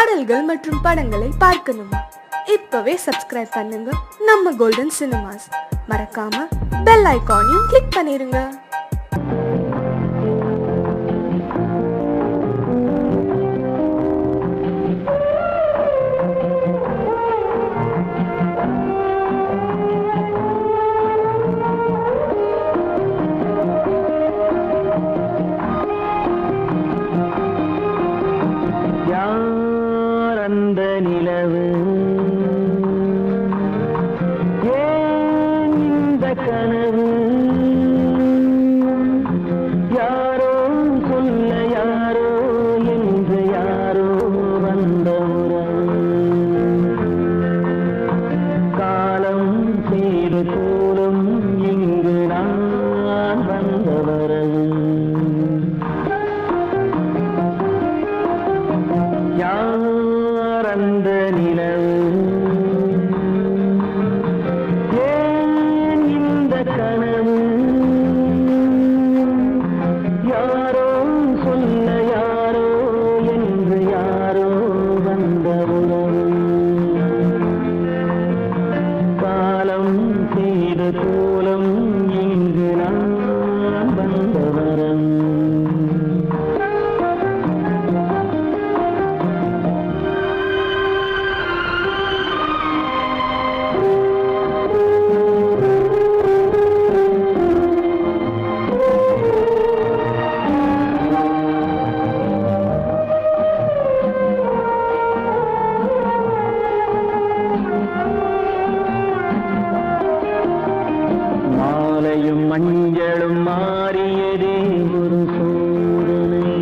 பாடல்கள் மற்றும் படங்களை பார்க்கணுமா? இப்பவே சப்ஸ்கிரைப் பண்ணுங்க நம்ம கோல்டன் சினிமாஸ். மறக்காம பெல் ஐகானையும் கிளிக் பண்ணிருங்க. அந்த நிலவு ஏன் இந்த கனவு யாரோ சொல்ல யாரோ என்று யாரோ வந்த உறவு காலம் செய்து கூறும் இங்கு நான் வந்த வரவு அந்த நிலவு ஏன் இந்த கனவு யாரோ சொல்ல யாரோ என்று யாரோ வந்த உறவு காலம் செய்த கோலம் இங்கு நான் வந்த வரம் மஞ்சளும் மாறியதே ஒரு சோதனை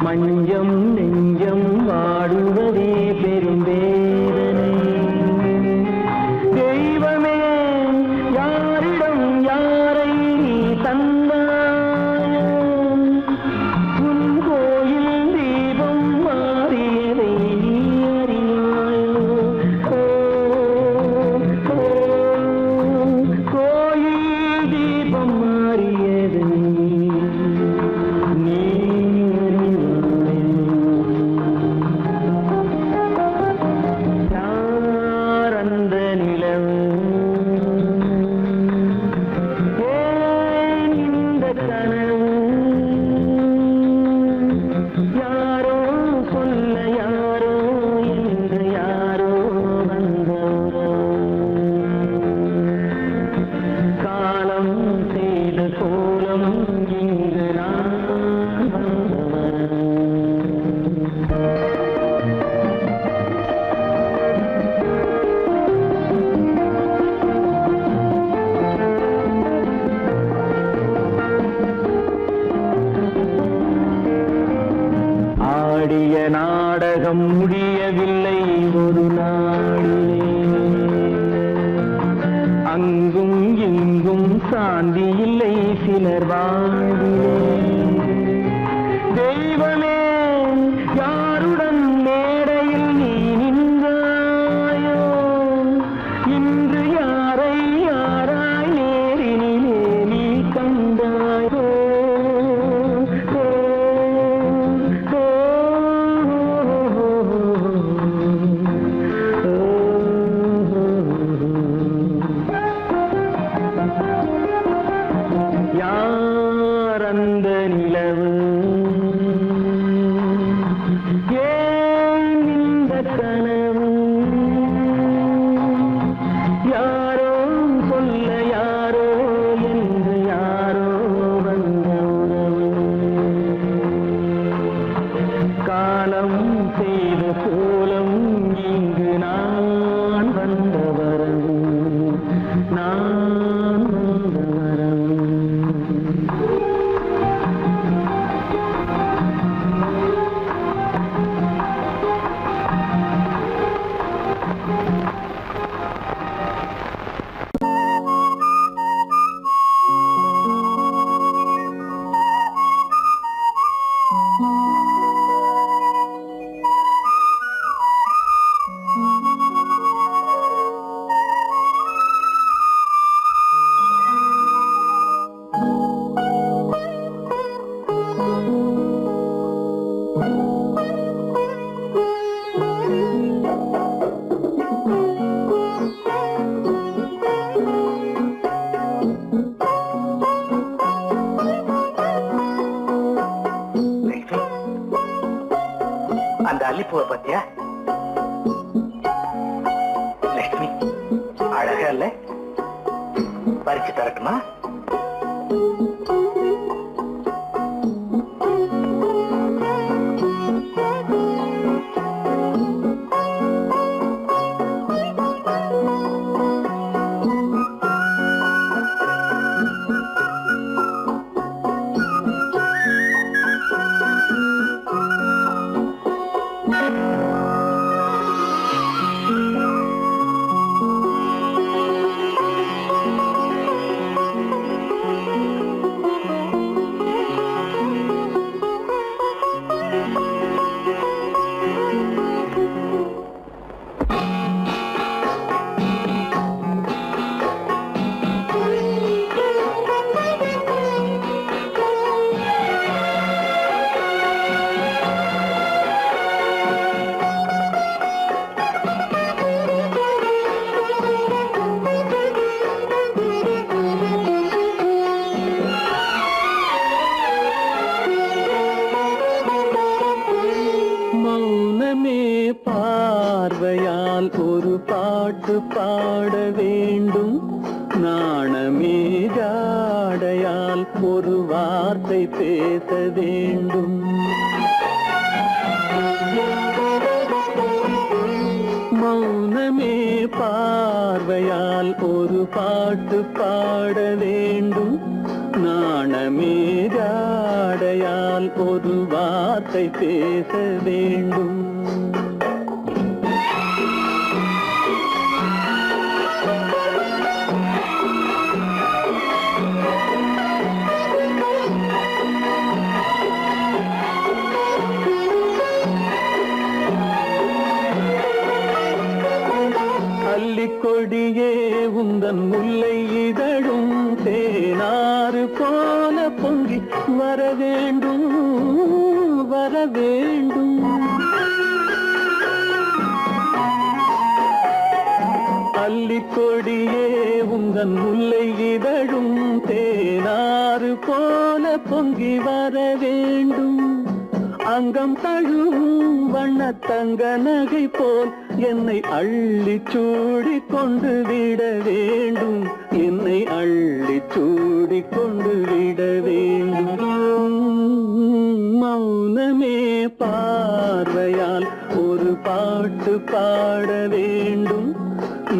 மஞ்சம் நெஞ்சம் வாடுவதே பெரும்பேதனை தெய்வமே யாரிடம் யாரை நீ தந்தாயோ உன் கோயில் தீபம் மாறியதை நீ அறியாயோ யாரோ சொல்ல யாரோ என்று யாரோ வந்த காலம் செய்த கோலம் இங்கு நான் வந்தவர் ஆடிய நாடகம் முடியவில்லை ஒரு நாளிலே அங்கும் இங்கும் சாந்தி இல்லை சிலர் வாழ்விலே தெய்வமே யாருடன் மேடையில் நீ நின்றாயோ இன்று யாரை யாராய் நேரினிலே நீ கண்டாயோ அந்த அல்லிப்பூவை பத்தியா? லட்சுமி அழகா இல்ல? பறிச்சு தரட்டுமா? பார்வையால் ஒரு பாட்டு பாட வேண்டும், நாணமே ஜாடையால் ஒரு வார்த்தை பேச வேண்டும். மௌனமே பார்வையால் ஒரு பாட்டு பாட வேண்டும், நாணமே ஜாடையால் ஒரு வார்த்தை பேச வேண்டும். கொடியே உந்தன் முல்லை இதழும் தேனாறு போல பொங்கி வர வேண்டும், வர வேண்டும். அல்லிக்கொடியே உந்தன் முல்லை இதழும் தேனாறு போல பொங்கி வர வேண்டும். அங்கம் தழும் வண்ணத்தங்க நகை போல் என்னை அள்ளி சூடி கொண்டு விட வேண்டும், என்னை அள்ளி சூடி கொண்டு விட வேண்டும். மௌனமே பார்வையால் ஒரு பாட்டு பாட வேண்டும்,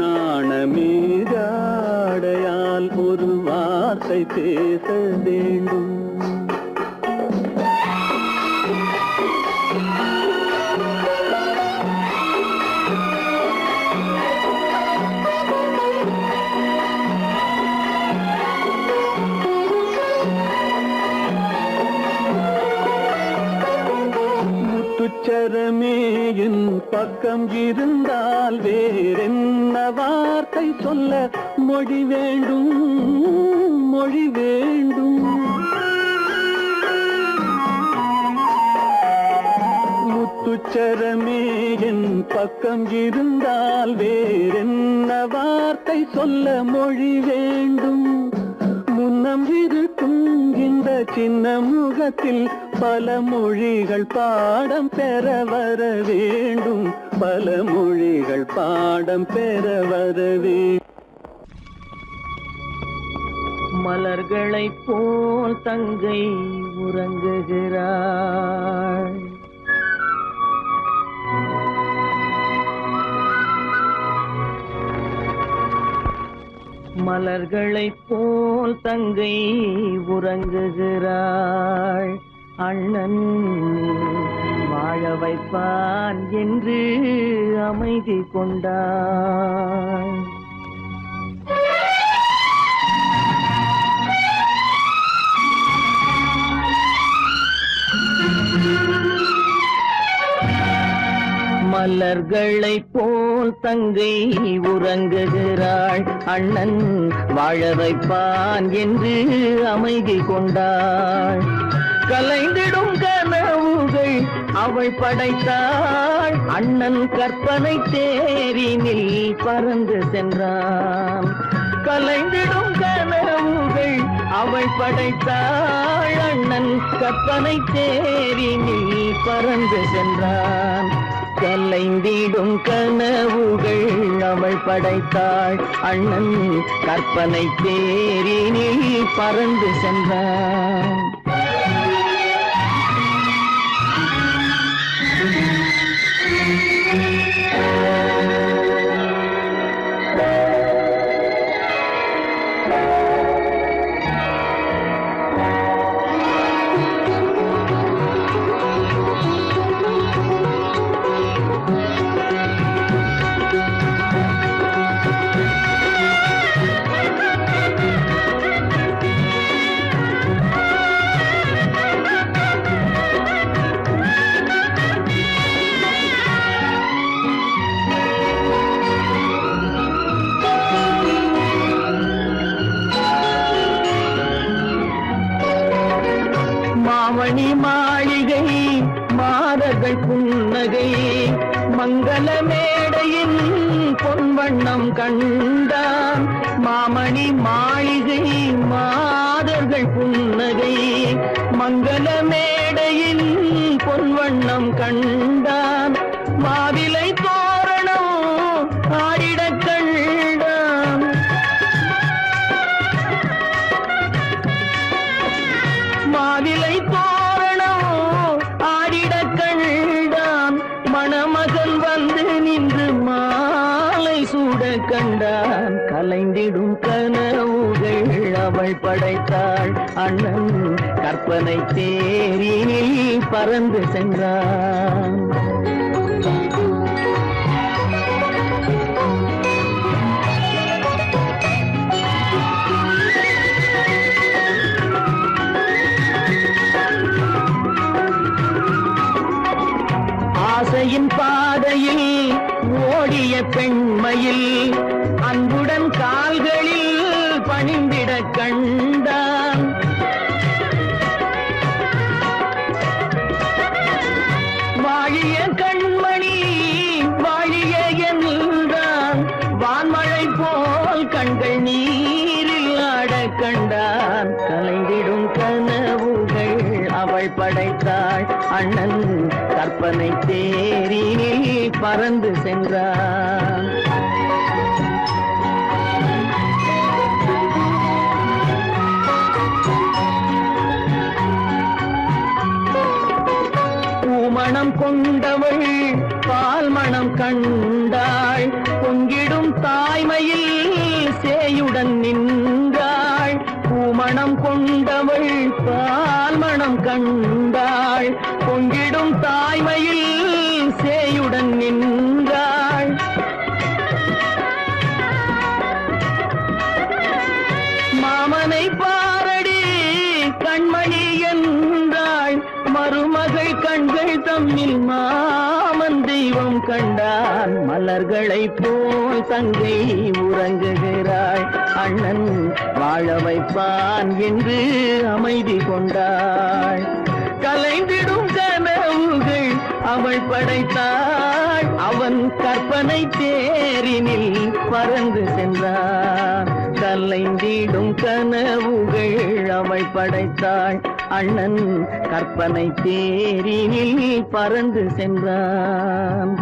நாணமே ஜாடையால் ஒரு வார்த்தை பேச வேண்டும். முத்துச்சரமே என் பக்கம் இருந்தால் வேறென்ன வார்த்தை சொல்ல மொழி வேண்டும், மொழி வேண்டும். முத்துச்சரமே என் பக்கம் இருந்தால் வேறென்ன வார்த்தை சொல்ல மொழி வேண்டும். முன்னம் இருக்கும் இந்த சின்ன முகத்தில் பல மொழிகள் பாடம் பெற வர வேண்டும், பல மொழிகள் பாடம் பெற வர வேண்டும். மலர்களைப் போல் தங்கை உறங்குகிறாள், மலர்களைப் போல் தங்கை உறங்குகிறாள். அண்ணன் வாழ வைப்பான் என்று அமைதி கொண்டாள். மலர்களைப் போல் தங்கை உறங்குகிறாள், அண்ணன் வாழ வைப்பான் என்று அமைதி கொண்டாள். கலைந்திடும் கனவுகள் அவள் படைத்தாள், அண்ணன் கற்பனை தேரினில் பறந்து சென்றான். கலைந்திடும் கனவுகள் அவள் படைத்தாள் அண்ணன் கற்பனை தேரினில் பறந்து சென்றான். கலைந்திடும் கனவுகள் அவள் படைத்தாள் அண்ணன் கற்பனை தேரினில் பறந்து சென்றான். மாமணி மாளிகை மாதர்கள் புன்னகை மங்கள மேடையின் பொன்வண்ணம் கண்டான். மாமணி மாளிகை மாதர்கள் புன்னகை மங்கள மேடையின் பொன்வண்ணம் கண்டான். மாவிலை தோரணம் ஆடிடக் கண்டான். மாவிலை தோரணம் ஆடிடக் கண்டான். மணமகன் வந்து நின்று மாலை சூட கண்டான். கலைந்திடும் கனவுகள் அவள் படைத்தாள் அண்ணன் கற்பனை தேரினில் பறந்து சென்றான். ஆசையின் பாதையில் ஓடிய பெண்மையில் அன்புடன் கால்களில் பணிந்திட கண்டான். வாழிய கண்மணி வாழிய என்றான். வான்மழை போல் கண்கள் நீரில் ஆட கண்டான். கலைந்திடும் கனவுகள் அவள் படைத்தாள் அண்ணன் கற்பனை தேரினில் பறந்து சென்றான். பூமணம் கொண்டவள் பால் மணம் கண்டாள். பொங்கிடும் தாய்மையில் சேயுடன் நின்றாள். பூமணம் கொண்டவள் பால் மணம் கண்டாள். பொங்கிடும் தாய்மையில் சேயுடன் நின்றாள். மாமனை பாரடி கண்மணி என்றாள். மருமகள் கண்கள் தம்மில் மாமன் தெய்வம் கண்டான். மலர்களை போல் தங்கை உறங்குகிறாள். அண்ணன் வாழ வைப்பான் என்று அமைதி கொண்டாள். கலைந்திடும் கனவுகள் அவள் படைத்தாள். அவன் கற்பனை தேரினில் பறந்து சென்றான். கலைந்திடும் கனவுகள் அவள் படைத்தாள். அண்ணன் கற்பனை தேரினில் பறந்து சென்றான்.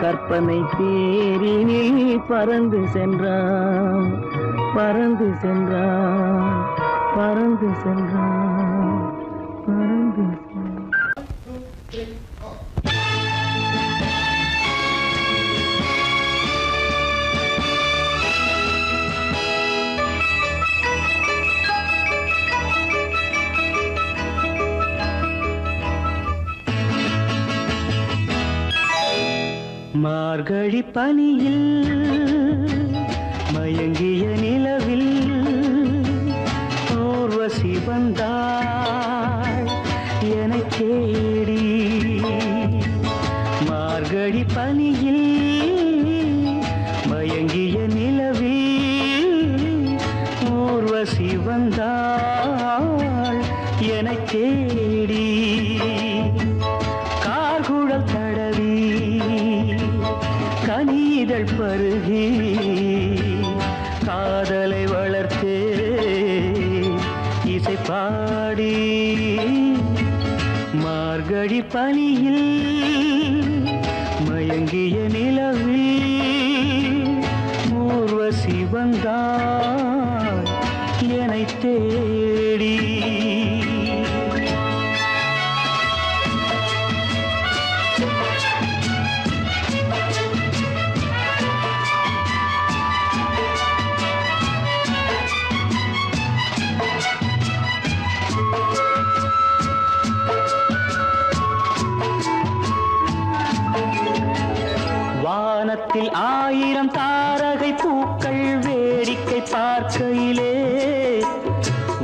கற்பனை தேரினில் பறந்து சென்றான். பறந்து சென்றான். பறந்து சென்றான். பறந்து சென்றான். மார்கழி பனியில் மயங்கிய நிலவில் ஊர்வசி வந்தாள் என்னை தேடி. மார்கழி பனியில் மயங்கிய நிலவில் ஊர்வசி வந்தாள் என்னை தேடி. கார்குழல் தடவி கனிதழ் பருகி காதலை வளர்த்தே பாடி மார்கழி பனியில் மயங்கிய நிலவில் ஊர்வசி வந்தாள் என்னை தேடி. வானத்தில் 1000 தாரகை பூக்கள் வேடிக்கை பார்க்கையிலே,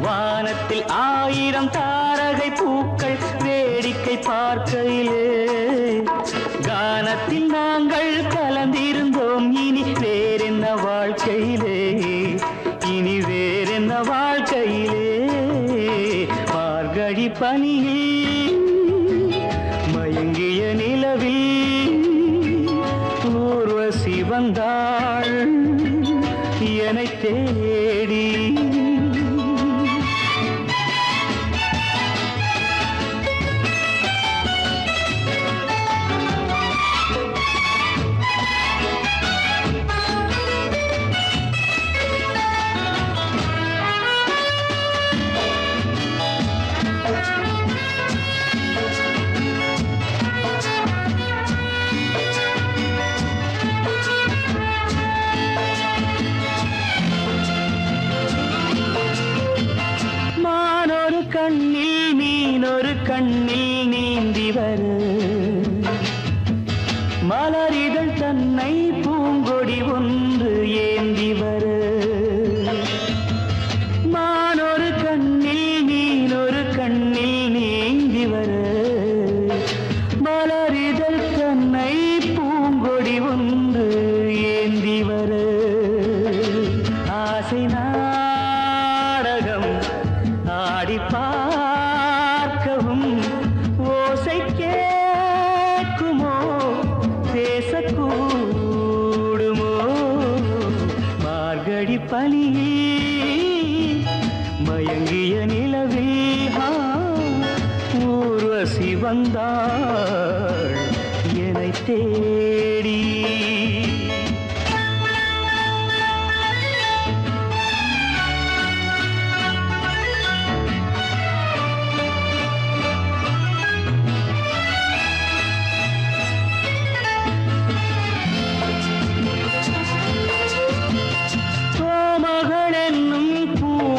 வானத்தில் 1000 தாரகை பூக்கள் வேடிக்கை பார்க்கையிலே, கானத்தில் நாங்கள் கலந்திருந்தோம். இனி வேறென்ன வாழ்க்கையிலே, இனி வேறென்ன வாழ்க்கையிலே. மார்கழி பனியில் மயங்கிய நிலவில் ஊர்வசி வந்தாள் என்னை தேடி. கண்ணில் மீனொரு கண்ணில் நீந்தி வர, மலரிதழ் தன்னை பூங்கொடி ஒன்று ஏந்தி வர. மானொரு கண்ணில் மீனொரு கண்ணில் நீந்தி வர, மலரிதழ் தன்னை பூங்கொடி ஒன்று ஏந்தி வர. ஆசை நாடகம் ஆடி பார்க்கவும் ஓசை கேட்குமோ, பேசக்கூடுமோ. மார்கழி பனியில் மயங்கிய நிலவில் ஊர்வசி வந்தாள் என்னை தேடி.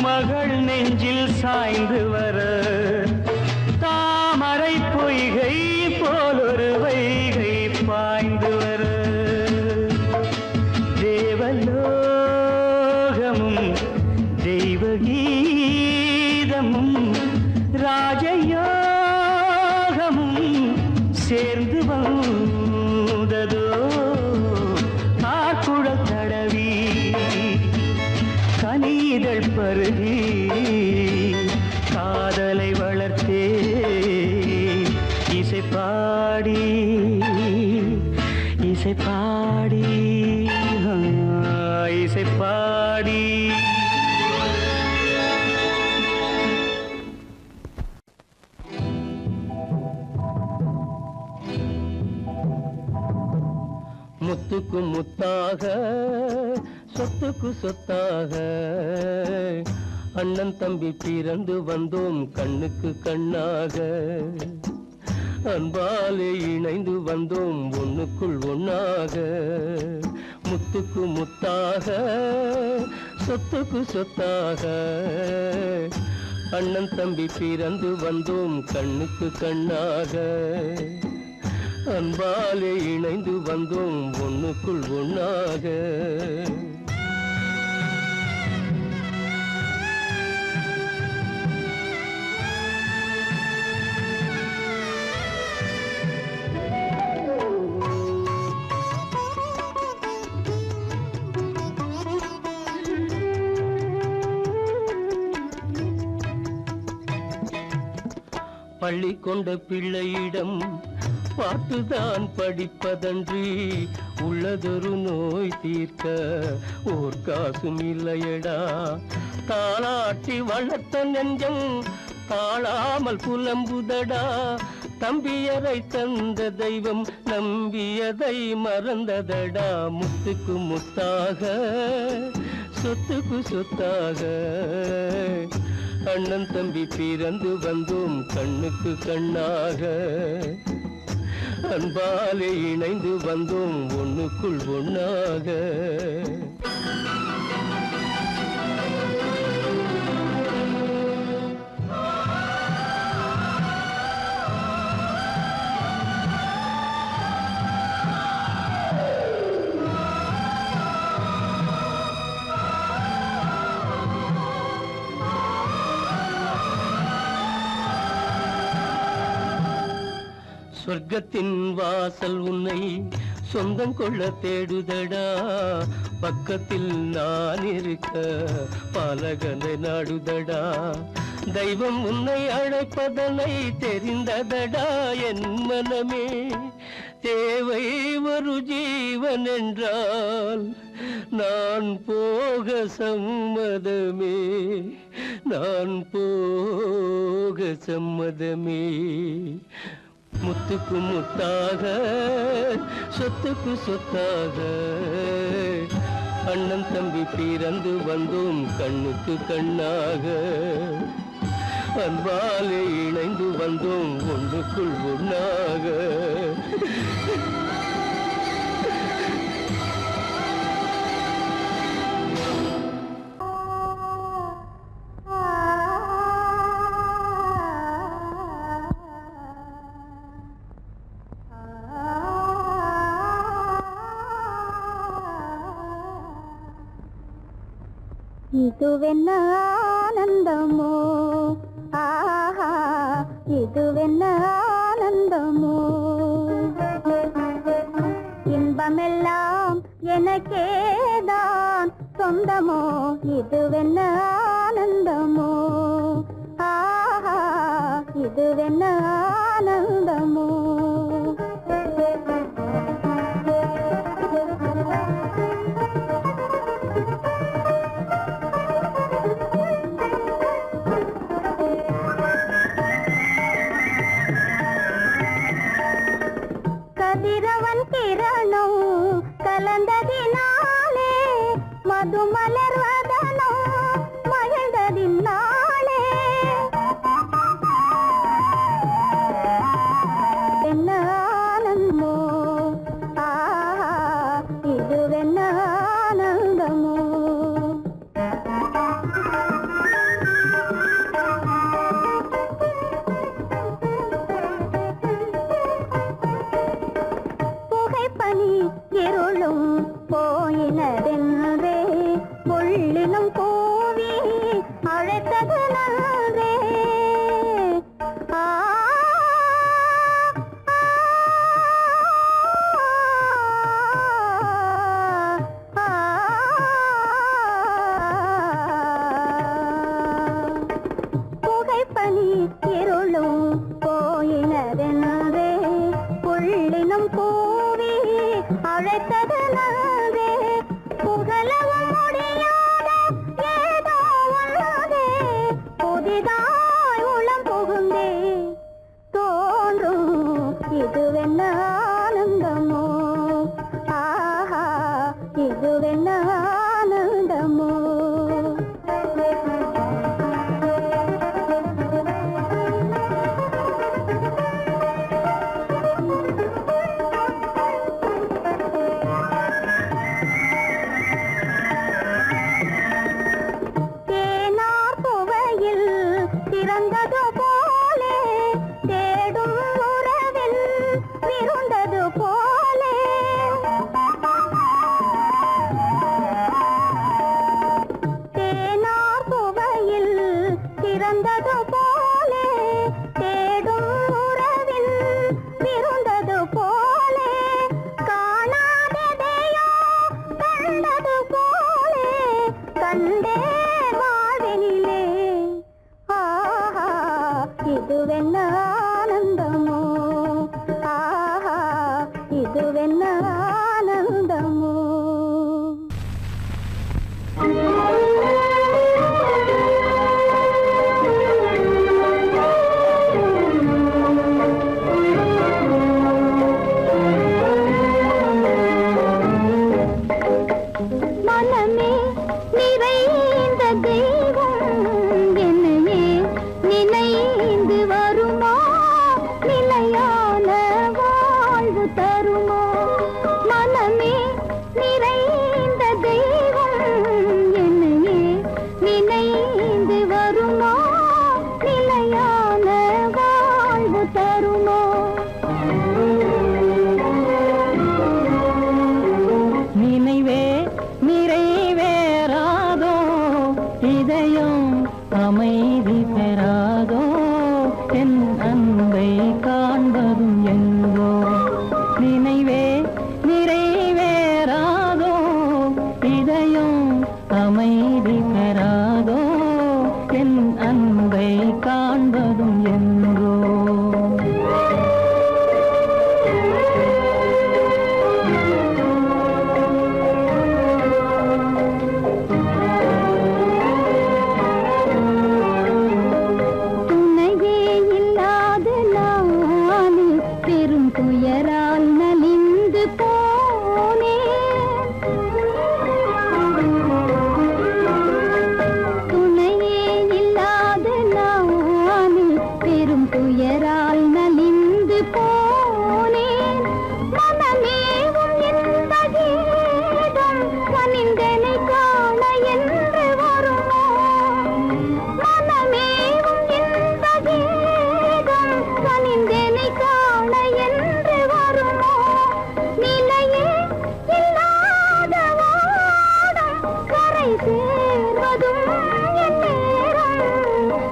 மகள் நெஞ்சில் சாய்ந்து வர, தாமரை பொய்கை போலொரு வைகை பாய்ந்து வர. தேவலோகமும் தெய்வகீதமும் ராஜயோகமும் சேர்ந்து வந்ததோ. ஆக்குழல் தடவி கனிதழ் பருகி காதலை வளர்த்தே, இசை பாடி இசை பாடி இசை பாடி. முத்துக்கு முத்தாக சொத்துக்கு சொத்தாக அண்ணன் தம்பி பிறந்து வந்தோம் கண்ணுக்கு கண்ணாக. அன்பாலே இணைந்து வந்தோம் ஒண்ணுக்குள் ஒண்ணாக. முத்துக்கு முத்தாக சொத்துக்கு சொத்தாக அண்ணன் தம்பி பிறந்து வந்தோம் கண்ணுக்கு கண்ணாக. அன்பாலே இணைந்து வந்தோம் ஒண்ணுக்குள் ஒண்ணாக. பள்ளி கொண்ட பிள்ளையிடம் பாட்டுதான் படிப்பதன்றி உள்ளதொரு நோய் தீர்க்க ஓர் காசும் இல்லையடா. தாளாட்டி வளர்த்த நெஞ்சம் தாழாமல் புலம்புதடா. தம்பியரை தந்த தெய்வம் நம்பியதை மறந்ததடா. முத்துக்கு முத்தாக சொத்துக்கு சொத்தாக அண்ணன் தம்பி பிறந்து வந்தோம் கண்ணுக்கு கண்ணாக. அன்பாலே இணைந்து வந்தோம் ஒண்ணுக்குள் ஒண்ணாக. சொர்க்கத்தின் வாசல் உன்னை சொந்தம் கொள்ள தேடுதடா. பக்கத்தில் நான் இருக்க பாலகனை நாடுதடா. தெய்வம் உன்னை அழைப்பதனை தெரிந்ததடா என் மனமே. தேவை ஒரு ஜீவன் என்றால் நான் போக சம்மதமே. நான் போக சம்மதமே. முத்துக்கு முத்தாக சொத்துக்கு சொத்தாக அண்ணன் தம்பி பிறந்து வந்தோம் கண்ணுக்கு கண்ணாக. அன்பாலே இணைந்து வந்தோம் ஒன்றுக்குள் ஒண்ணாக. இதுவென்ன ஆனந்தமோ ஆஹா, இதுவென்ன ஆனந்தமோ. இன்பமெல்லாம் எனக்கேதான் சொந்தமோ. இதுவென்ன ஆனந்தமோ ஆஹா, இதுவென்ன ஆனந்தமோ. கதிரவன் கிரணம் கலந்ததினாலே மது மலர்வதனோ மகிழ்ந்ததினாலே. என்ன ஆனந்தமோ ஆஹா, இதுவென்ன ஆனந்தமோ. புகைப்பனி இருளும் போயினதென்றே புள்ளினும் கூவி அழைத்தது நன்றே. ஆ புகைப்பனி இருளும் போயினதென்றே புள்ளினும் கூவி அழைத்தது நன்றே. புகழவும் முடியாத ஏதோ உள்ளதே புதிதாய் உளம் புகுந்தே தோன்றும். இதுவென்ன ஆனந்தமோ ஆஹா, இதுவென்ன ஆனந்தமோ. தேனார் புவையில் திறந்தது போலே தேடும் உறவில் விருந்தது போலே. தேனார் புவையில் திறந்தது போலே தேடும் உறவில் விருந்தது போலே. காணாததையோ கண்டது போலே கண்டே வாழ்வினிலே. ஆஹா, இதுவென்ன ஆனந்தமோ ஆஹா, இதுவென்ன ஆனந்தமோ. தருமோ மனமே நிறைந்த தெய்வம் என்னையே நினைந்து வருமோ நிலையான வாழ்வு தருமோ நினைவே நிறைவேறாதோ இதயம் அமைதி பெறாதோ என் அன்பை காண்பதும் எங்கோ நினைவே நிறைவேறாதோ இதயம் அமைதி பெறாதோ என் அன்பை காண்பதும் எங்கோ துயரால் நலிந்து போனேன் துணையே இல்லாத நானே பெரும் துயரால் நலிந்து போனேன் மனமேவும் எந்த கீதம் கனிந்தனை காண என்று வருமோ மனமேவும் எந்த கீதம் கனிந்தனை காண என்று வருமோ நிலையே இல்லாத வாடம் கரை சேர்வதும் என் நேரம்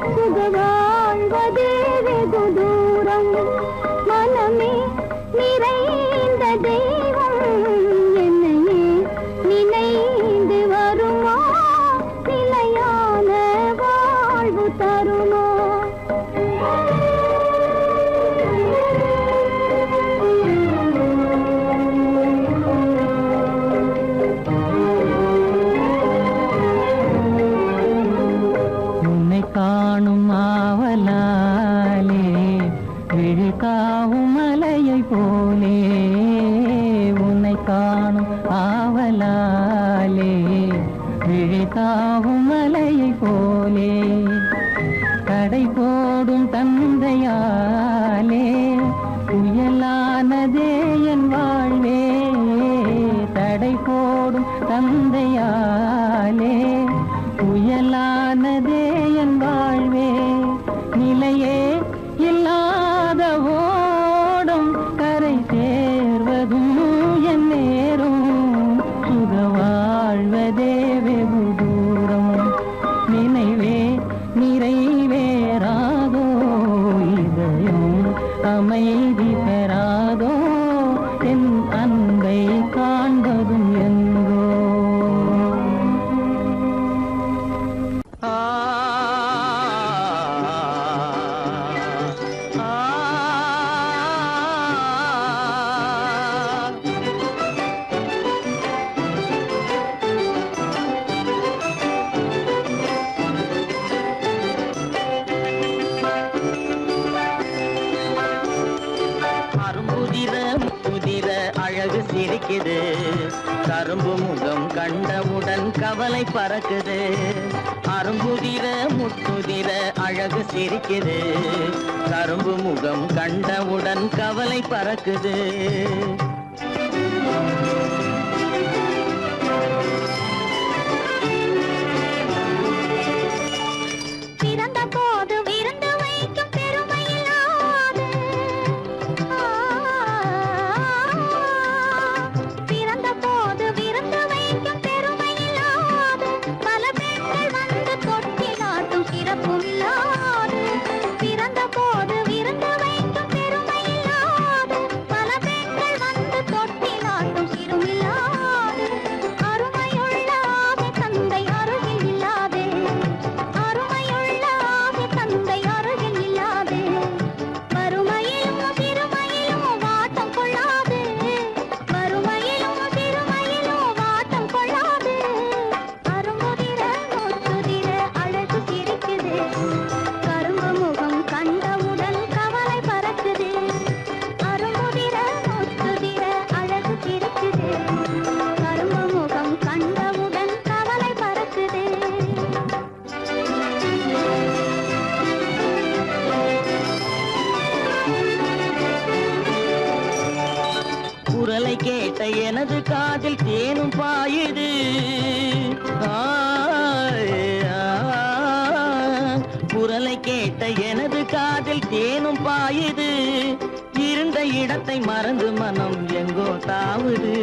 சுக வாழ்வதே வெகு தூரம் மனமே நிறைந்த தெய்வம் என்னையே நினைந்து வருமோ நிலையான வாழ்வு தருமோ உன்னை காணும் ஆவலாலே விழிகாவும் மலையை போலே உன்னை காணும் ஆவலாலே விழிகாவும் மலையை போலே கடை போடும் தந்தையாலே புயலானதே என் வாழ்வே தடை போடும் தந்தையாலே புயலானதே என் வாழ்வே நிலையே இல்லாத ஓடும் கரை சேர்வதும் என் நேரும் சுக வாழ்வதே வெகு தூரம் நினைவே நிறைவேறாதோ இதயம் அமைதி பெறாதோ என் அன்பை காண்பதும் எங்கோ முதிர அழகு சிரிக்குது கரும்பு முகம் கண்டவுடன் கவலை பறக்குது அரும்புதிர முத்துதிர அழகு சிரிக்குது கரும்பு முகம் கண்டவுடன் கவலை பறக்குது சிறப்புமில்லாது குரலை கேட்ட எனது காதில் தேனும் பாயுது. குரலை கேட்ட எனது காதில் தேனும் பாயுது. இருந்த இடத்தை மறந்து மனம் எங்கோ தாவுது,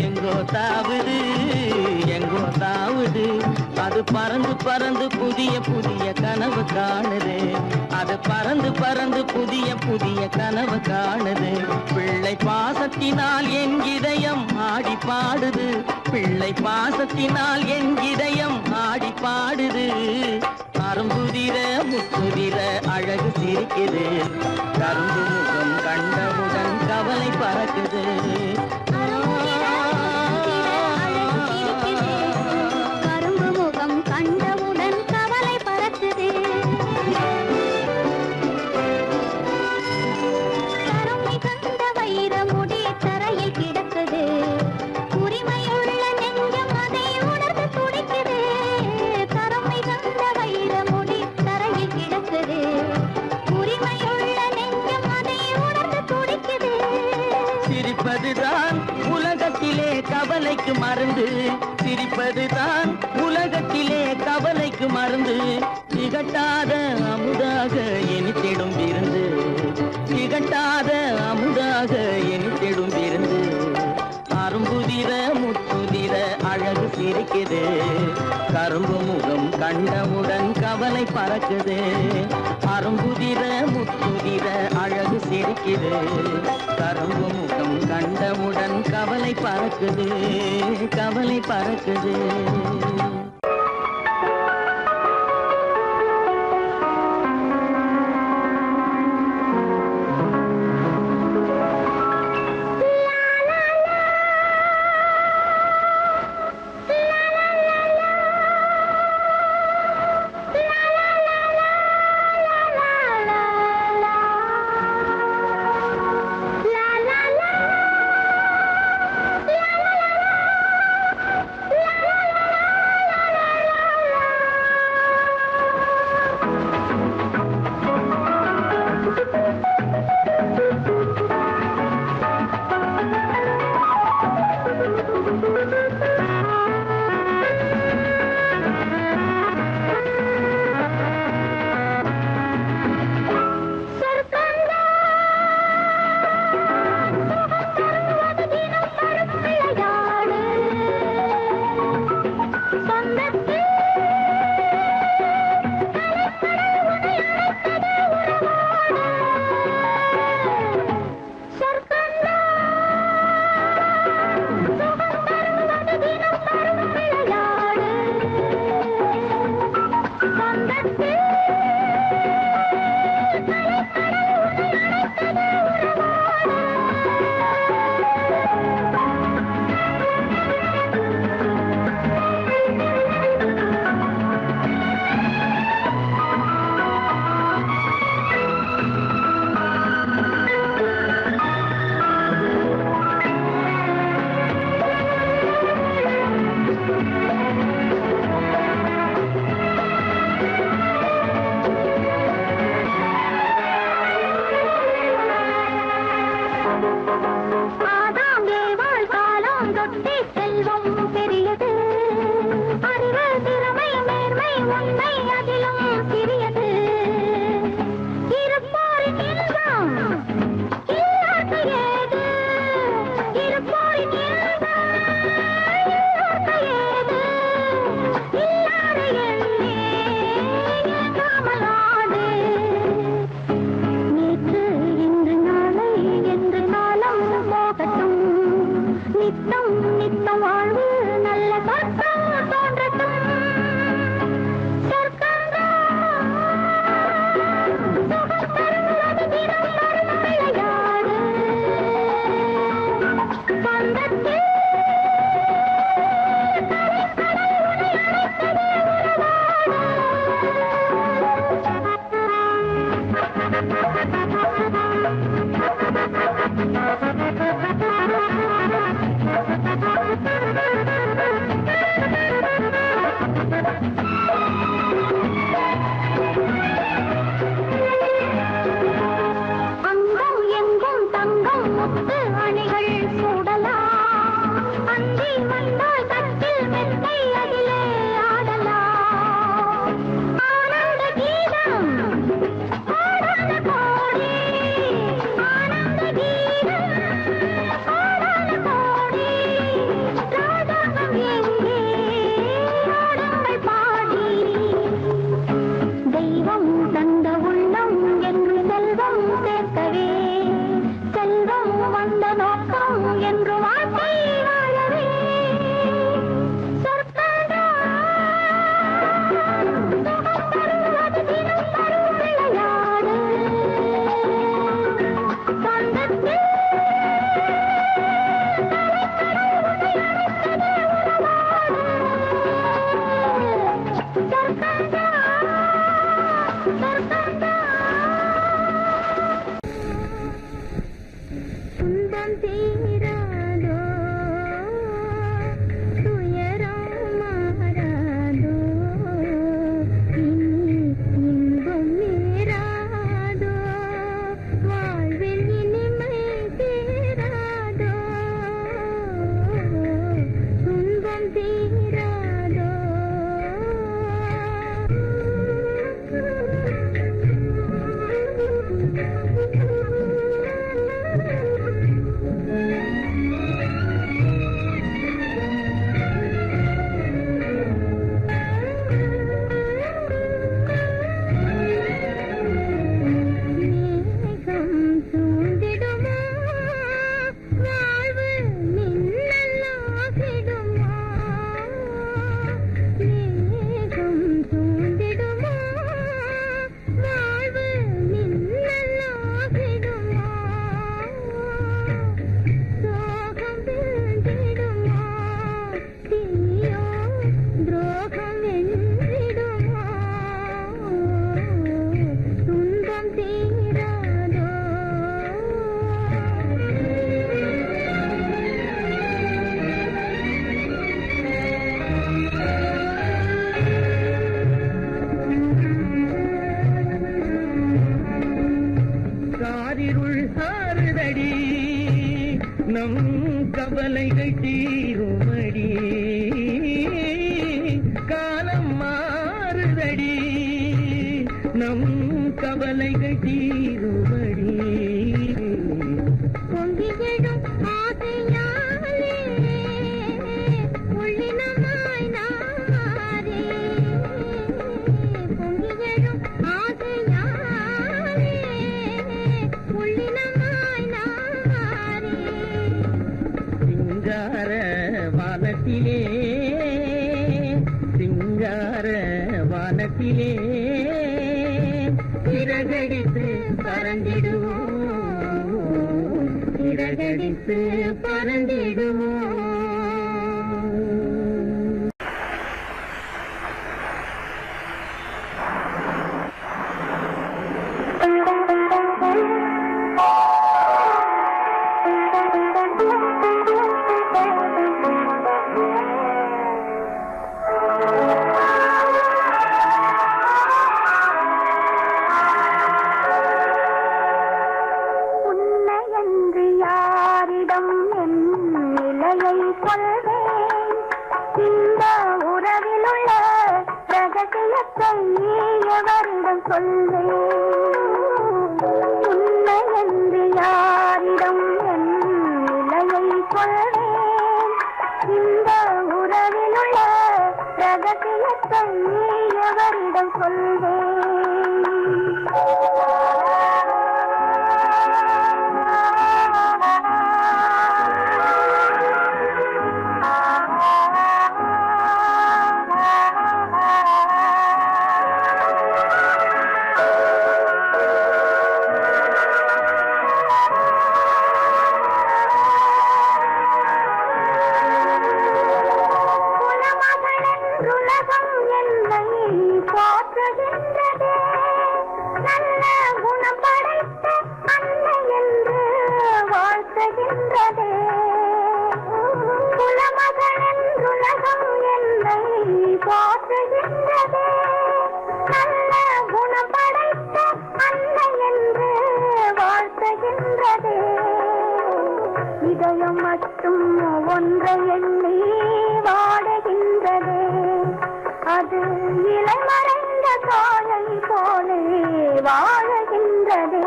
எங்கோ தாவுது, எங்கோ தாவுது. அது பறந்து பறந்து புதிய புதிய கனவு காணுது. அது பறந்து பறந்து புதிய புதிய கனவு காணுது. பிள்ளை பாசத்தினால் என் இதயம் ஆடி பாடுது. பிள்ளை பாசத்தினால் என் இதயம் ஆடி பாடுது. அரும்புதிர முத்துதிர அழகு சிரிக்குது. கரும்பு முகம் கண்டவுடன் கவலை பறக்குது. கரும்பு முகம் கண்டவுடன் கவலை பறக்குது. கருமை கண்ட வைரமுடி தரையில் கிடக்குது. உரிமையுள்ள நெஞ்சம் அதை உணர்ந்து துடிக்குது. கருமை கண்ட வைரமுடி தரையில் கிடக்குது. உரிமையுள்ள நெஞ்சம் அதை உணர்ந்து துடிக்குது. சிரிப்பதுதான் உலகத்திலே கவலைக்கு மருந்து. சிரிப்பதுதான் உலகத்திலே கவலைக்கு மருந்து. திகட்டாத அமுதாக இனித்திடும் விருந்து. திகட்டாத அமுதாக இனித்திடும் விருந்து. அரும்புதிர முத்துதிர அழகு சிரிக்குது. கரும்பு முகம் கண்டவுடன் கவலை பறக்குது. அரும்புதிர முத்துதிர அழகு சிரிக்குது. கரும்பு முகம் கண்டவுடன் கவலை பறக்குது, கவலை பறக்குது. அங்கும் எங்கும் தங்கம் முத்து அணிகள் வந்தால் தட்டில் மெத்தை அதிலே ஆடலாம் ஆனந்த கீதம் ஆடாத கோடி ஆனந்த கீதம் ஆடாத கோடி ராஜாங்கம் எங்கே ஆடங்கள் பாடி தெய்வம் தந்த உள்ளம் என்று செல்வம் சேர்க்கவே செல்வம் வந்த நோக்கம் என்று வாழ்க்கை வாழவே சொற்கள்தான் தினம் தரும் விளையாடு சொந்தத்தில் துன்பம் தீராதோ துயரம் மாறாதோ இனி இன்பம் நேராதோ வாழ்வில் இனிமை சேராதோ துன்பம் தீராதோ மேகம் சூழ்ந்திடுமா வாழ்வு மின்னலாகிடுமா மேகம் சூழ்ந்திடுமா வாழ்வு மின்னலாகிடுமா சோகம் வீழ்ந்திடுமா தீயோ துரோகம் வென்றிடுமா துன்பம் தீராதோ காரிருள் சாறுதடி நம் கவலைகள் தீருமடி காலம் மாறுதடி நம் கவலைகள் தீருமடி பொங்கிடும் ஆசையாலே உள்ளினமாய் நாரே பொங்கிடும் ஆசையாலே உள்ளினமாய் நாரே சிங்கார வானத்திலே சிங்கார வானத்திலே சிறகடித்து பறந்திடுவோம் சிறகடித்து பறந்திடுவோம் உன்னையன்று யாரிடம் என் நிலையை சொல்வேன் இந்த உறவிலுள்ள ரகசியத்தை எவரிடம் சொல்வேன் உன்னையன்று யாரிடம் என் நிலையை சொல்வேன் இந்த உறவிலுள்ள ரகசியத்தை எவரிடம் சொல்வேன் குலமகளென்றுலகம் என்னை போற்றுகின்றதே நல்ல குணம் படைத்த அன்னை என்று வாழ்த்துகின்றதே குலமகளென்றுலகம் என்னை போற்றுகின்றதே நல்ல குணம் படைத்த அன்னை என்று வாழ்த்துகின்றதே இதயம் மட்டும் ஒன்றை எண்ணி வாடுகின்றதே. அது இலை மறைந்த காயை போலே வாழுகின்றதே.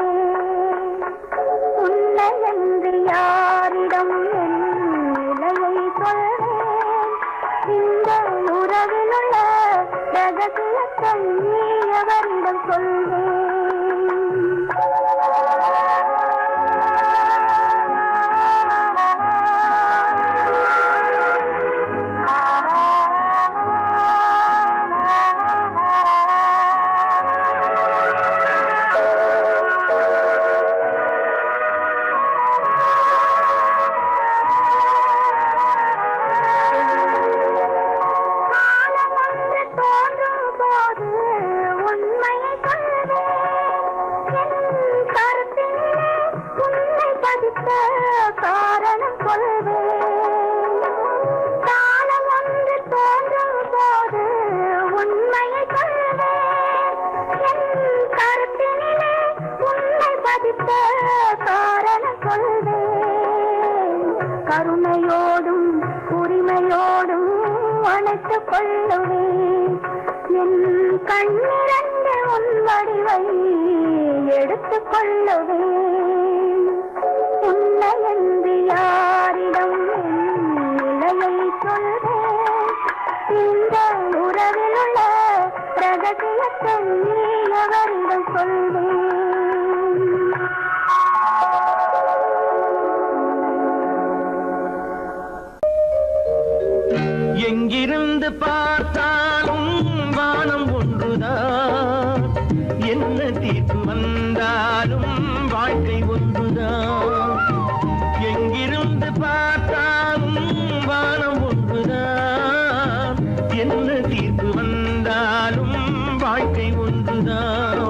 உன்னை என்று யாரிடம் என் நிலையை சொல்வேன்? இந்த உறவில் உள்ள ரகசியத்தை எவரிடம் சொல்வேன்? காரணம் சொல்வேன். காலம் ஒன்று தோன்றும் போது உண்மையை சொல்வேன். என் கருத்தினிலே உண்மை பதித்த காரணம் சொல்வேன். கருணையோடும் உரிமையோடும் அணைத்துக் கொள்ளுவேன். என் கண்ணிரண்டு உன் வடிவை எடுத்துக் கொள்ளுவேன். உன்னை என்று யாரிடம் நிலையை சொல்வேன்? இந்த உறவில் உள்ள ரகசியத்தை எவரிடம் சொல்வேன்? எங்கிருந்து பார்த்தாலும் வானம் ஒன்றுதான். என்ன தீர்ப்பு வந்தாலும் வாழ்க்கை ஒன்றுதான். எங்கிருந்து பார்த்தாலும் வானம் ஒன்றுதான். என்ன தீர்ப்பு வந்தாலும் வாழ்க்கை ஒன்றுதான்.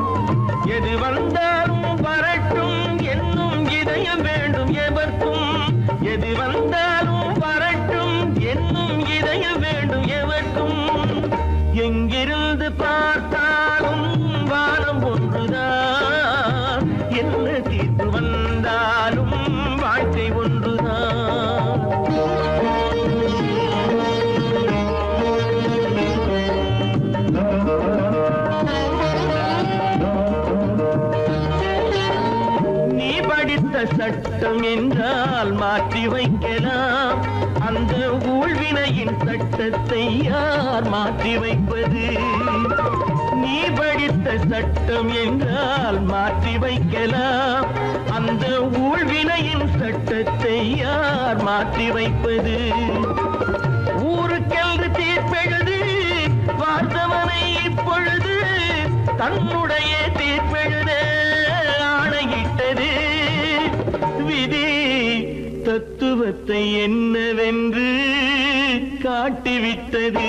எது வந்தாலும் வரட்டும் என்னும் இதயம் வேண்டும் எவர்க்கும். எது வந்தாலும் வரட்டும் என்னும் இதயம் வேண்டும் எவர்க்கும். எங்கிருந்து பார்த்தாலும் வானம் ஒன்றுதான். என்ன தீர்ப்பு வந்தாலும் வாழ்க்கை ஒன்றுதான். நீ படித்த சட்டம் என்றால் மாற்றி வைக்கலாம். அந்த ஊழ்வினையின் சட்டத்தை யார் மாற்றி வைப்பது? நீ படித்த சட்டம் என்றால் மாற்றி வைக்கலாம். அந்த ஊழ்வினையின் சட்டத்தை யார் மாற்றி வைப்பது? ஊருக்கென்று தீர்ப்பெழுது பார்த்தவனை இப்பொழுது தன்னுடைய தீர்ப்பெழுத ஆணையிட்டது விதி. தத்துவத்தை என்னவென்று காட்டிவிட்டது.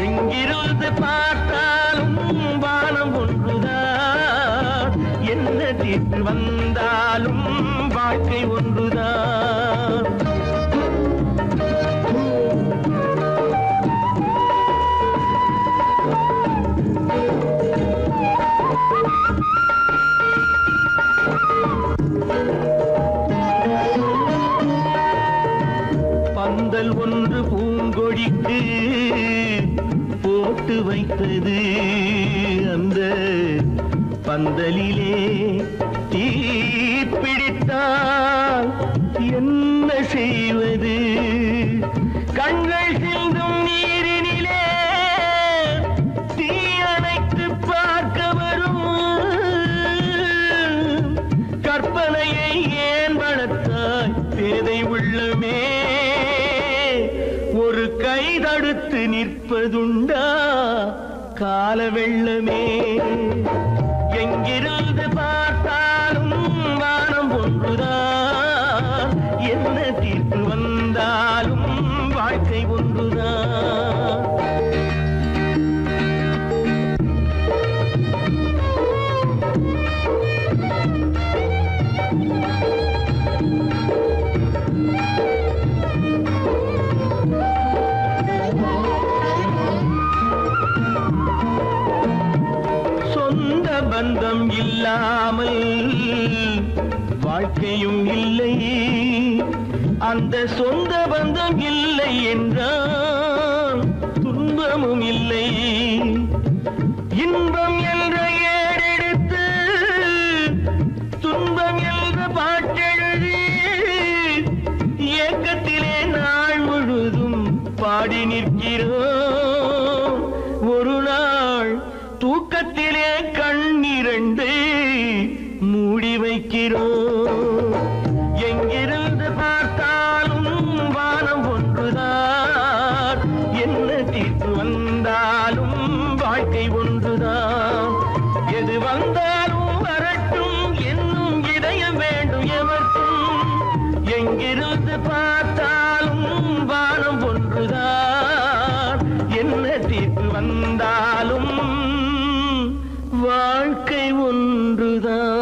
எங்கிருந்து பார்த்தாலும் வானம் ஒன்றுதான். என்ன தீர்ப்பு வந்தாலும் வாழ்க்கை ஒன்றுதான். பந்தல் ஒன்று பூங்கொடிக்கு போட்டு வைத்தது. அந்த பந்தலிலே தீ பிடித்தால் என்ன செய்வது? கண்கள் சிந்தும் நீரினிலே தீ அணைத்து பார்க்க வரும். கற்பனையை ஏன் வளர்த்தாய் பேதை உள்ளமே? ஒரு கை தடுத்து நிற்பதுண்டா கால வெள்ளமே? எங்கிருந்து பார்த்தாலும் வானம் ஒன்றுதான். என்ன தீர்ப்பு வந்தாலும் வாழ்க்கை ஒன்றுதான். பந்தம் இல்லாமல் வாழ்க்கையும் இல்லை. அந்த சொந்த பந்தம் இல்லை என்றால் துன்பமும் இல்லை. இன்பம் என்ற ஏறெடுத்து துன்பம் என்ற பாட்டெழுதி ஏக்கத்திலே நாள் முழுதும் பாடி நிற்கிறோம். ஒரு நாள் தூக்கத்திலே கண்ணிரண்டு மூடி வைக்கிறோம். எங்கிருந்து பார்த்தாலும் வானம் ஒன்றுதான், என்ன தீர்ப்பு வந்தாலும் வாழ்க்கை ஒன்றுதான். எது வந்தாலும் வரட்டும் என்னும் இதயம் வேண்டும் எவர்க்கும். எங்கிருந்து பார்த்தாலும் வானம் ஒன்றுதான், என்ன தீர்ப்பு வந்தாலும் வாழ்க்கை ஒன்றுதான்.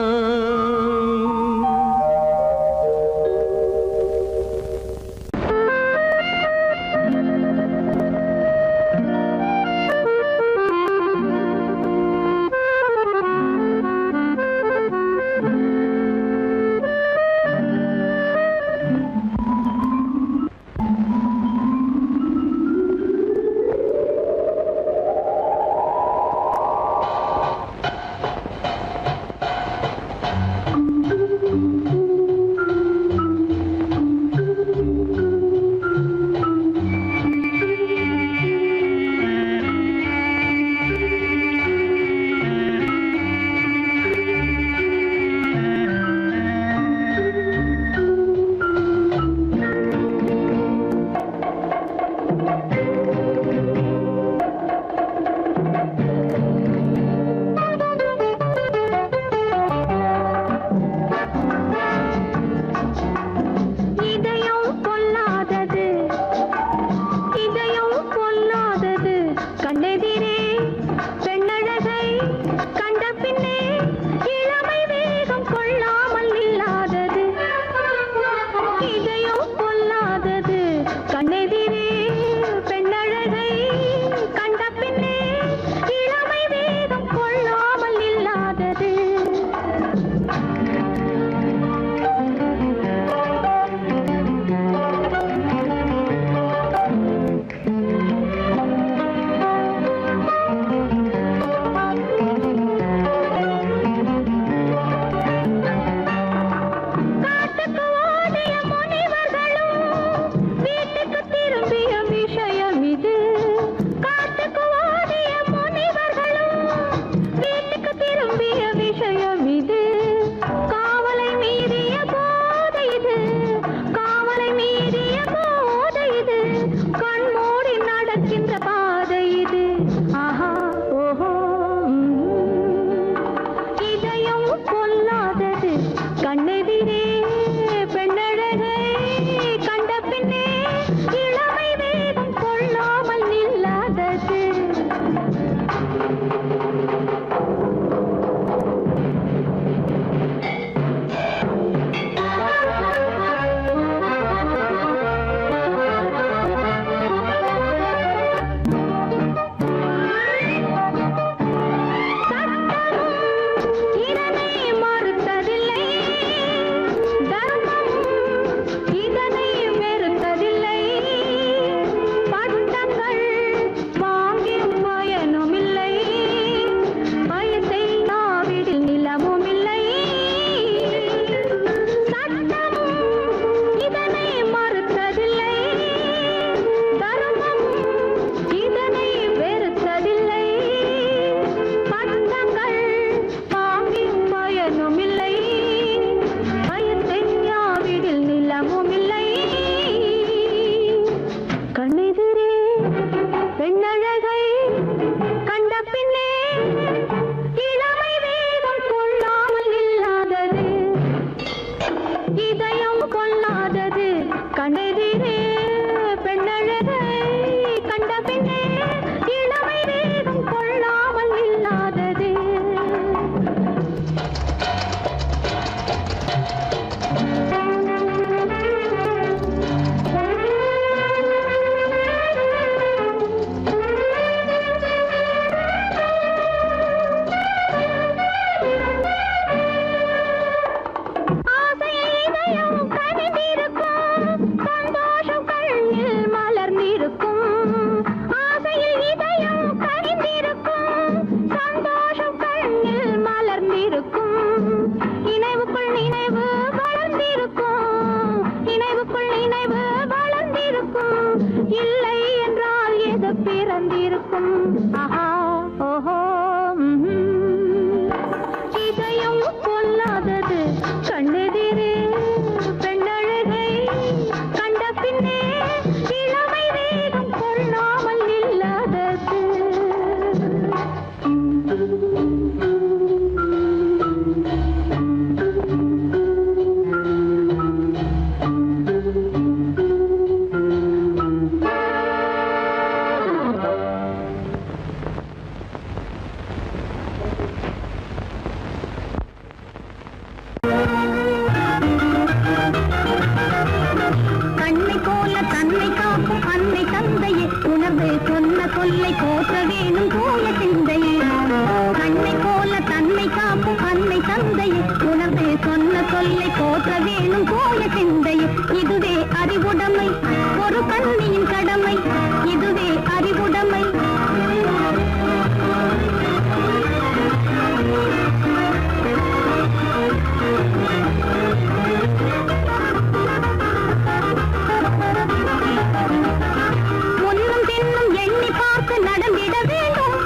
வந்திருக்கும் ஆஹா ஓஹோ இதயம் கொல்லாதது கண்ணெதிரே பெண்ணழகை கண்ட பின்னே இளமை வேகம் கொள்ளாமல் இல்லாதது சொல்லை போற்ற வேணும் தூய சிந்தையே கண்ணை போல தன்னை காக்கும் அன்னை தந்தையே உணர்ந்து சொன்ன சொல்லை போற்ற வேணும் தூய சிந்தையே இதுவே அறிவுடைமை ஒரு கண்ணியின் கடமை இதுவே அறிவுடைமை நடந்திட வேண்டும்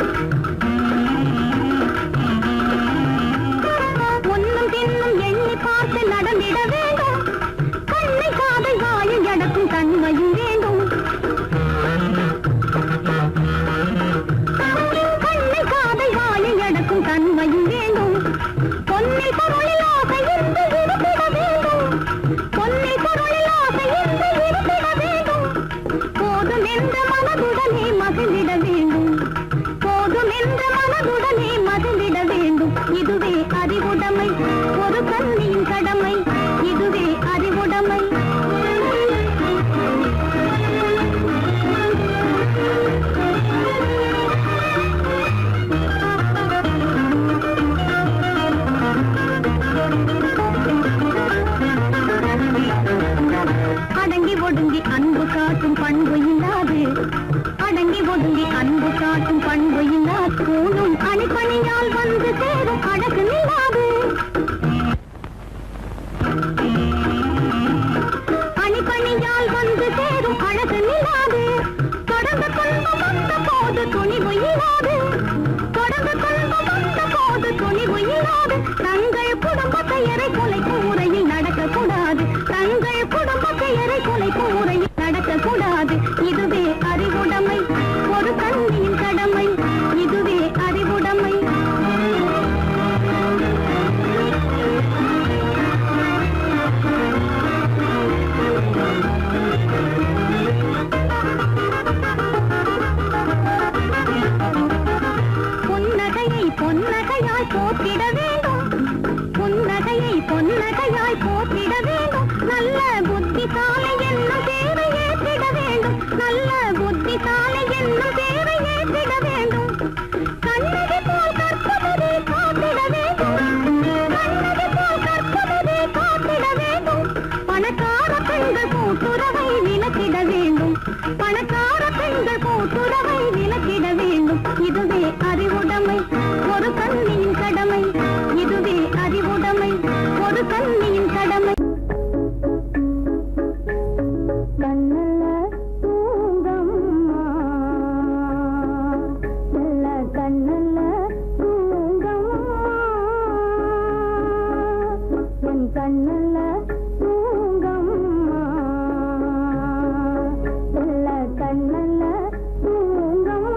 முன்னும் பின்னும் எண்ணி பார்த்து நடந்திட வேண்டும் கண்ணை காதை வாயை அடக்கும் தன்மையும் வேண்டும் கண்ணை காதை வாயை அடக்கும் தன்மையும் வேண்டும் பொன்னில் பொருளில் ஆசை இருந்து இருந்திட வேண்டும் பொன்னில் பொருளில் ஆசை இருந்து இருந்திட வேண்டும் போதும் என்ற மனதுடனே மகிழ்ந்திட வேண்டும் போதும் என்ற மனதுடனே மகிழ்ந்திட வேண்டும் இதுவே அறிவுடைமை ஒரு கண்ணியின் கடமை இதுவே அறிவுடைமை அடங்கி ஒடுங்கி அன்பு காட்டும் பண்பு இல்லாது அடங்கி ஒடுங்கி அன்பு காட்டும் பண்பு இல்லாது கூடும் அணிப்பணியால் வந்து சேரும் அடகு நில்லாது அணிப்பணியால் வந்து சேரும் அழகு நில்லாது தொடர்ந்து கொள்பம் வந்த போது துணிவு இல்லாது தொடர்ந்து கொள்பம் வந்த போது துணிவு இல்லாது தங்கள் குடும்ப பெயரை குலைக்கும் முறையில் நடக்கக்கூடாது தங்கள் குடும்ப பெயரை குலைக்கும் முறையில் நடக்கக்கூடாது இதுவே அறிவுடைமை ஒரு கண்ணியின் கடமை இதுவே அறிவுடைமை புன்னகையை பொன்னகையாய் போற்றிட வேண்டும் புன்னகையை பொன்னகையாய் போற்றிட வேண்டும் நல்ல புத்திசாலை என்னும் தேவை ஏற்றிட வேண்டும் நல்ல புத்திசாலை என்னும் தேவை ஏற்றிட வேண்டும் கண்ணகி போல் கற்பதே காத்திட வேண்டும் கண்ணகி போல் கற்பதே காத்திட வேண்டும் பணக்கார பெண்கள் கூட்டுறவை விலக்கிட வேண்டும் பணக்கார பெண்கள் கூட்டுறவை விலக்கிட வேண்டும் இதுவே அறிவுடைமை ஒரு கண்ணியின் கடமை இதுவே அறிவுடைமை ஒரு கண்ணியின் கடமை கண்ணல்ல தூங்கம்மா நல்ல கண்ணல்ல தூங்கம்மா என் கண்ணல்ல தூங்கம்மா நல்ல கண்ணல்ல தூங்கம்மா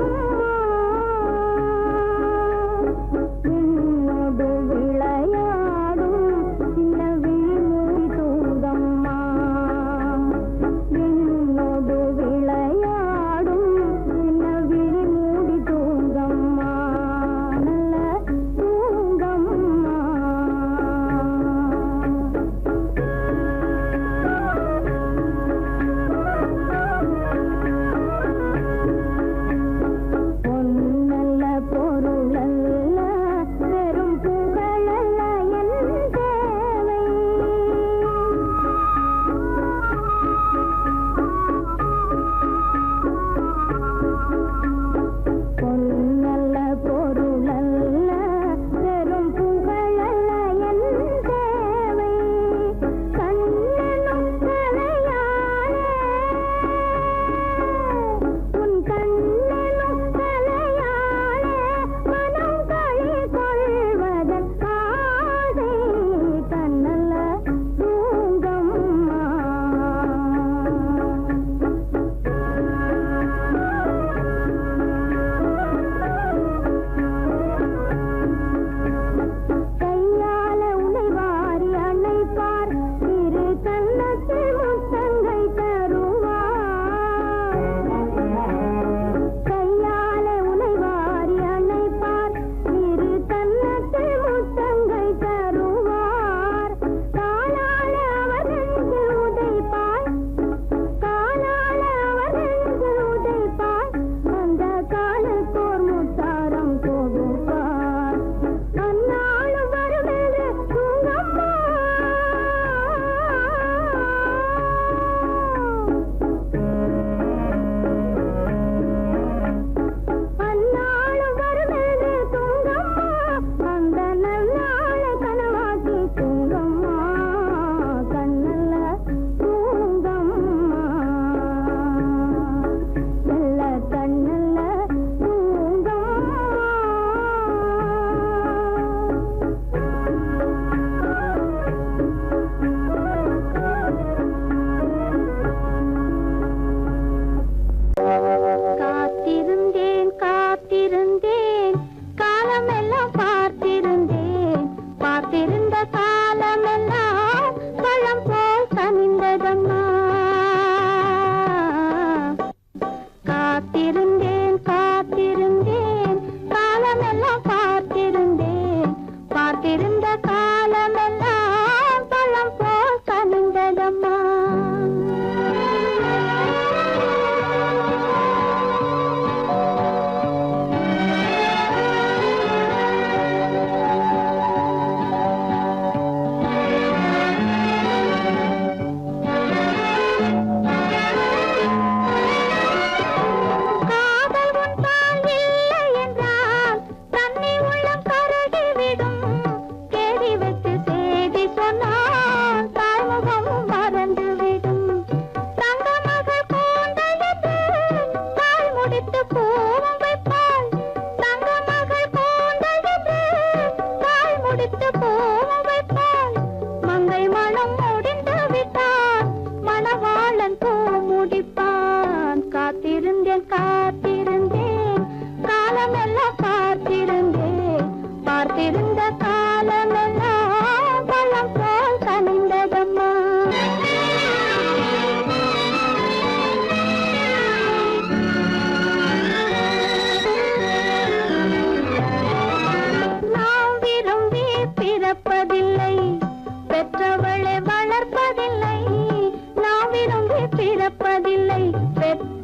பிறப்பதில்லை பெற்ற